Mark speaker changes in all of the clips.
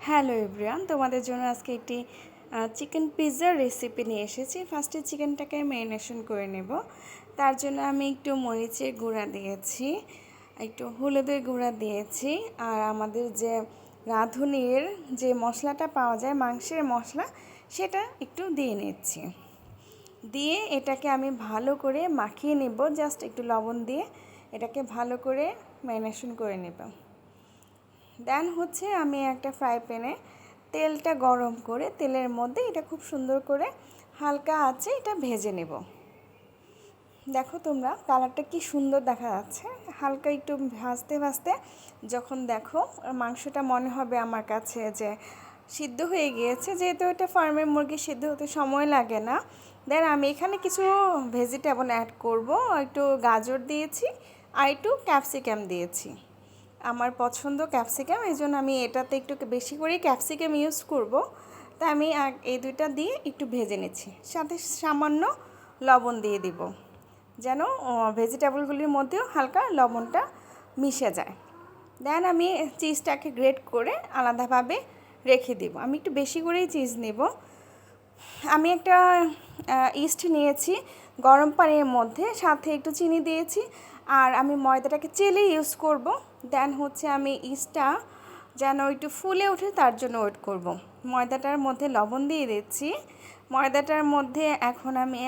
Speaker 1: Hello everyone, তোমাদের জন্য আজকে একটি চিকেন পিৎজার রেসিপি নিয়ে এসেছি। ফার্স্টে চিকেনটাকে ম্যারিনেশন করে নেব। তার জন্য আমি একটু মরিচের গুঁড়া দিয়েছি, একটু হলুদের গুঁড়া দিয়েছি, আর আমাদের যে রাঁধুনির যে মশলাটা পাওয়া যায়, মাংসের মশলা, সেটা একটু দিয়ে নিচ্ছি। দিয়ে এটাকে আমি ভালো করে মাখিয়ে নেব, জাস্ট একটু লবণ দিয়ে এটাকে ভালো করে ম্যারিনেশন করে নেব। দেন হচ্ছে আমি একটা ফ্রাই প্যানে তেলটা গরম করে তেলের মধ্যে এটা খুব সুন্দর করে হালকা আঁচে এটা ভেজে নেব। দেখো তোমরা কালারটা কি সুন্দর দেখা যাচ্ছে। হালকা একটু ভাজতে ভাজতে যখন দেখো মাংসটা মনে হবে আমার কাছে যে সিদ্ধ হয়ে গিয়েছে, যেহেতু এটা ফার্মের মুরগি, সিদ্ধ হতে সময় লাগে না। দেন আমি এখানে কিছু ভেজিটেবল অ্যাড করব। একটু গাজর দিয়েছি আর একটু ক্যাপসিকাম দিয়েছি। আমার পছন্দ ক্যাপসিকাম, এই জন্য আমি এটাতে একটু বেশি করে ক্যাপসিকাম ইউজ করব। তাই আমি এই দুইটা দিয়ে একটু ভেজে নিচ্ছি, সাথে সামান্য লবণ দিয়ে দিব, যেন ভেজিটেবলগুলির মধ্যেও হালকা লবণটা মিশে যায়। দেন আমি চিজটাকে গ্রেট করে আলাদাভাবে রেখে দিব। আমি একটু বেশি করেই চিজ নেব। আমি একটা ইস্ট নিয়েছি গরম পানির মধ্যে, সাথে একটু চিনি দিয়েছি, আর আমি ময়দাটাকে চেলে ইউজ করব। দেন হচ্ছে আমি ইস্টটা যেন একটু ফুলে ওঠে তার জন্য ওয়েট করব। ময়দাটার মধ্যে লবণ দিয়ে দিচ্ছি। ময়দাটার মধ্যে এখন আমি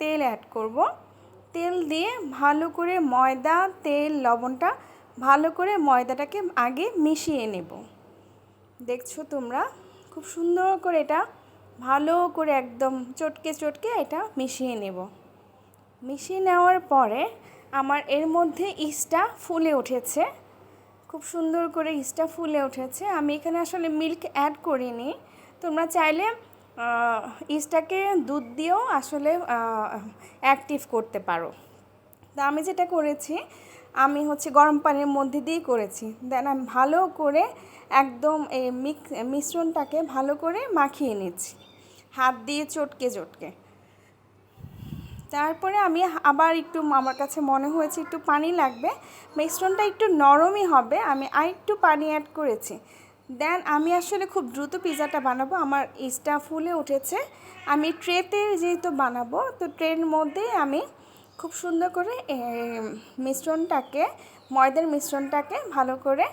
Speaker 1: তেল অ্যাড করব। তেল দিয়ে ভালো করে ময়দা, তেল, লবণটা ভালো করে ময়দাটাকে আগে মিশিয়ে নেব। দেখছো তোমরা খুব সুন্দর করে এটা ভালো করে একদম চটকে চটকে এটা মিশিয়ে নেব। মিশিয়ে নেওয়ার পরে আমার এর মধ্যে ইস্টটা ফুলে উঠেছে, খুব সুন্দর করে ইস্টটা ফুলে উঠেছে। আমি এখানে আসলে মিল্ক অ্যাড করিনি। তোমরা চাইলে ইস্টটাকে দুধ দিয়েও আসলে অ্যাক্টিভ করতে পারো। তা আমি যেটা করেছি, আমি হচ্ছে গরম পানির মধ্যে দিয়ে করেছি। দেন আমি ভালো করে একদম এই মিশ্রণটাকে ভালো করে মাখিয়ে নিচ্ছি হাত দিয়ে চটকে চটকে। তারপরে আমি আবার একটু, আমার কাছে মনে হয়েছে একটু পানি লাগবে, মিশ্রণটা একটু নরমই হবে, আমি আরেকটু পানি অ্যাড করেছি। দেন আমি আসলে খুব দ্রুত পিৎজাটা বানাবো, আমার ইস্টটা ফুলে উঠেছে। আমি ট্রেতে যেহেতু বানাবো, তো ট্রের মধ্যে আমি খুব সুন্দর করে মিশ্রণটাকে, ময়দার মিশ্রণটাকে ভালো করে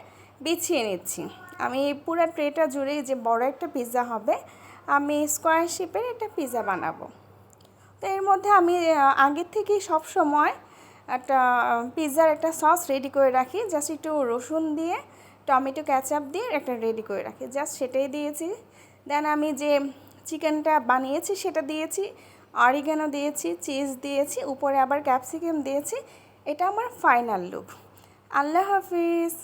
Speaker 1: বিছিয়ে নিচ্ছি। আমি পুরো ট্রেটা জুড়ে, যে বড় একটা পিৎজা হবে, আমি স্কোয়ার শেপের একটা পিৎজা বানাবো। তো এর মধ্যে আমি আগের থেকেই সব সময় একটা পিৎজার একটা সস রেডি করে রাখি, জাস্ট একটু রসুন দিয়ে, টমেটো ক্যাচাপ দিয়ে একটা রেডি করে রাখি, জাস্ট সেটাই দিয়েছি। দেন আমি যে চিকেনটা বানিয়েছি সেটা দিয়েছি, অরিগানো দিয়েছি, চিজ দিয়েছি, উপরে আবার ক্যাপসিকাম দিয়েছি। এটা আমার ফাইনাল লুক। আল্লাহ হাফিজ।